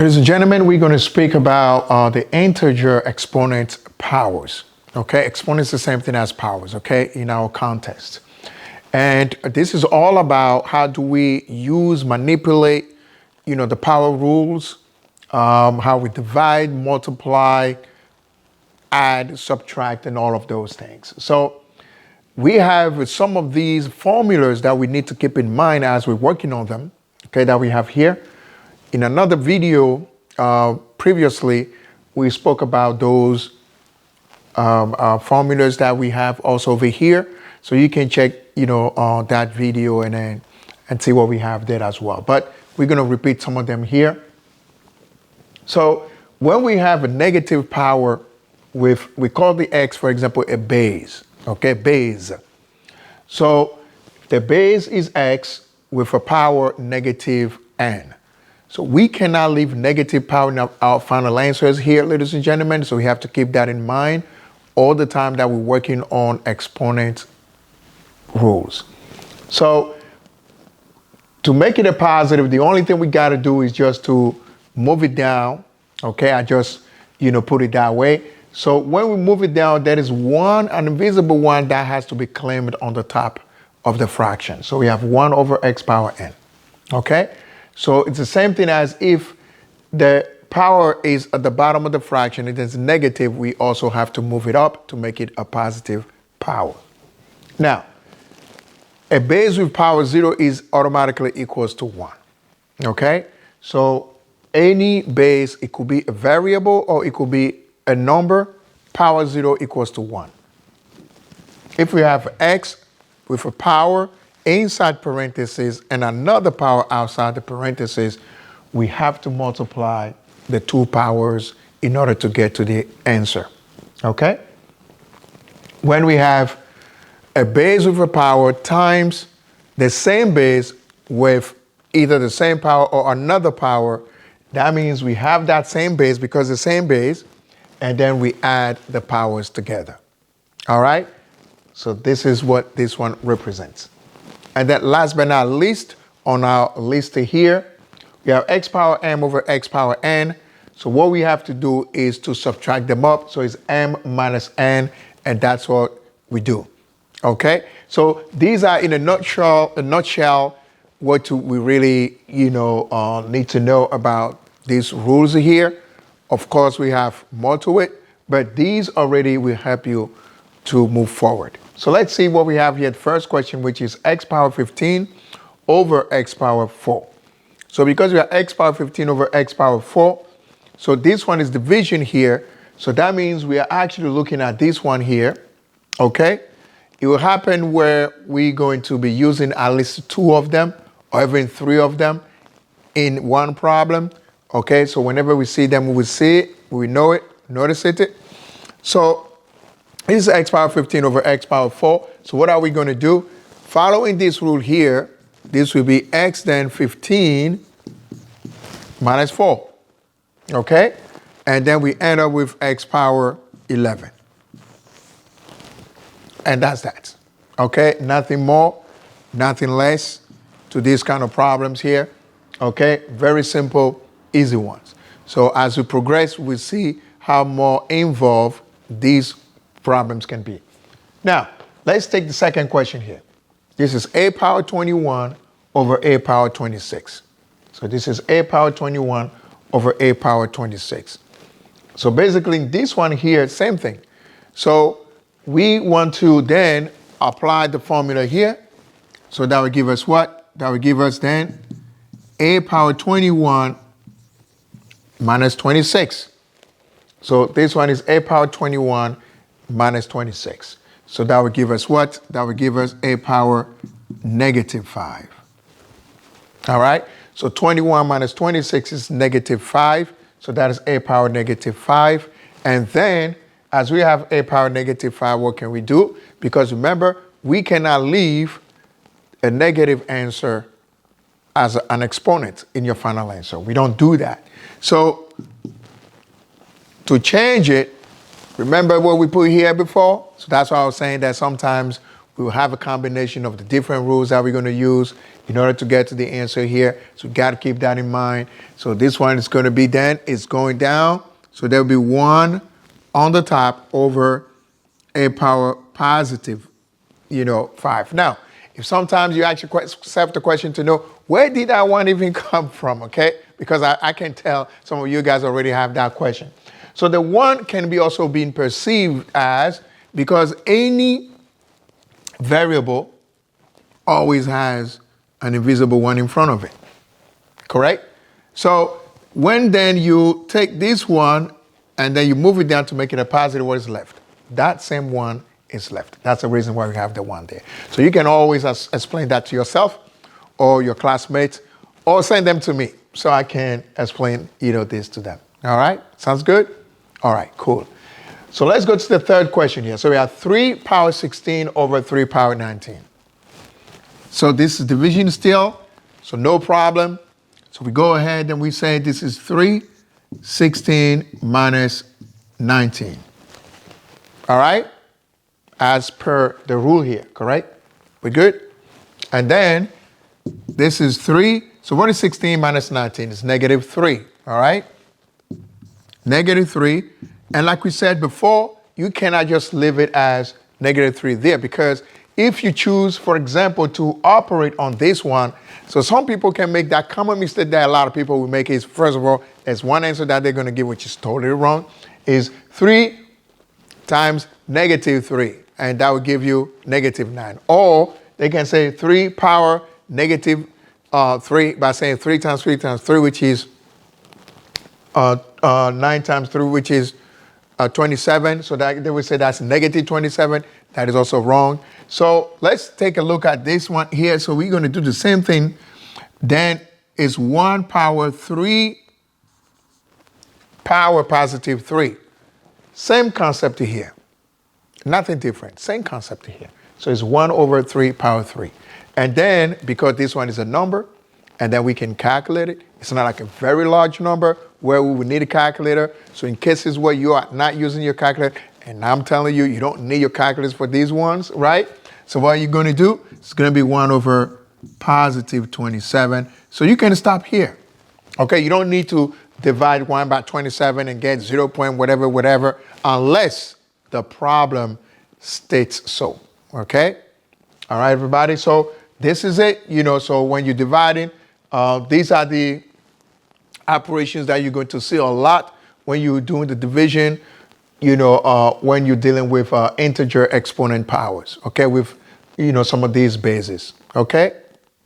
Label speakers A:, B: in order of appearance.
A: Ladies and gentlemen, we're going to speak about the integer exponent powers. Okay, exponents is the same thing as powers, okay, in our context. And this is all about how do we manipulate, the power rules, how we divide, multiply, add, subtract, and all of those things. So we have some of these formulas that we need to keep in mind as we're working on them, okay, that we have here. In another video previously, we spoke about those formulas that we have also over here. So you can check, that video and see what we have there as well. But we're going to repeat some of them here. So when we have a negative power we call the x, for example, a base, okay, base. So the base is x with a power negative n. So we cannot leave negative power in our final answers here, ladies and gentlemen. So we have to keep that in mind all the time that we're working on exponent rules. So to make it a positive, the only thing we got to do is just to move it down. Okay, I just, put it that way. So when we move it down, there is an invisible one that has to be claimed on the top of the fraction. So we have 1 over x power n. Okay? So it's the same thing as if the power is at the bottom of the fraction, it is negative, we also have to move it up to make it a positive power. Now, a base with power 0 is automatically equals to 1. Okay? So any base, it could be a variable or it could be a number, power 0 equals to 1. If we have x with a power inside parentheses and another power outside the parentheses, we have to multiply the two powers in order to get to the answer. Okay? When we have a base with a power times the same base with either the same power or another power, that means we have that same base because the same base, and then we add the powers together. All right? So this is what this one represents. And then last but not least, on our list here, we have x power m over x power n. So what we have to do is to subtract them up. So it's m minus n, and that's what we do. Okay? So these are in a nutshell what we really, need to know about these rules here. Of course, we have more to it, but these already will help you to move forward. So let's see what we have here. The first question, which is x power 15 over x power 4. So because we have x power 15 over x power 4, so this one is division here. So that means we are actually looking at this one here, okay? It will happen where we're going to be using at least 2 of them or even 3 of them in one problem, okay? So whenever we see them, we will see it, we know it, notice it. So this is x power 15 over x power 4. So what are we going to do? Following this rule here, this will be x then 15 minus 4. Okay? And then we end up with x power 11. And that's that. Okay? Nothing more, nothing less to these kind of problems here. Okay? Very simple, easy ones. So as we progress, we'll see how more involved these problems can be. Now, let's take the second question here. This is a power 21 over a power 26. So this is a power 21 over a power 26. So basically this one here, same thing. So we want to then apply the formula here. So that would give us what? That would give us then a power 21 minus 26. So this one is a power 21 minus 26. So that would give us what? That would give us a power negative 5. All right? So 21 minus 26 is negative 5. So that is a power negative 5. And then, as we have a power negative 5, what can we do? Because remember, we cannot leave a negative answer as an exponent in your final answer. We don't do that. So to change it, remember what we put here before? So that's why I was saying that sometimes we'll have a combination of the different rules that we're going to use in order to get to the answer here. So you got to keep that in mind. So this one is going to be then, it's going down. So there'll be 1 on the top over a power positive, 5. Now, if sometimes you ask yourself the question to know, where did that 1 even come from, okay? Because I can tell some of you guys already have that question. So the 1 can be also being perceived as, because any variable always has an invisible 1 in front of it, correct? So when then you take this 1 and then you move it down to make it a positive, what is left? That same 1 is left. That's the reason why we have the 1 there. So you can always explain that to yourself or your classmates, or send them to me so I can explain, this to them. All right? Sounds good? All right, cool. So let's go to the third question here. So we have 3 power 16 over 3 power 19. So this is division still, so no problem. So we go ahead and we say this is 3, 16 minus 19. All right? As per the rule here, correct? We good? And then this is 3. So what is 16 minus 19? It's negative 3. All right? Negative 3. And like we said before, you cannot just leave it as negative 3 there, because if you choose, for example, to operate on this one, so some people can make that common mistake that a lot of people will make is, first of all, there's one answer that they're going to give, which is totally wrong, is 3 times negative 3. And that will give you negative 9. Or they can say 3 power negative 3 by saying 3 times 3 times 3, which is 9 times 3, which is 27. So that they would say that's negative 27. That is also wrong. So let's take a look at this one here. So we're going to do the same thing. Then it's 1 power 3 power positive 3. Same concept here. Nothing different. Same concept here. So it's 1 over 3 power 3. And then, because this one is a number, and then we can calculate it. It's not like a very large number where we would need a calculator. So in cases where you are not using your calculator, and I'm telling you, you don't need your calculators for these ones, right? So what are you going to do? It's going to be 1 over positive 27. So you can stop here. Okay, you don't need to divide 1 by 27 and get 0 point whatever, unless the problem states so, okay? All right, everybody, so this is it, so when you're dividing, these are the operations that you're going to see a lot when you're doing the division, when you're dealing with integer exponent powers, okay, with, some of these bases, okay?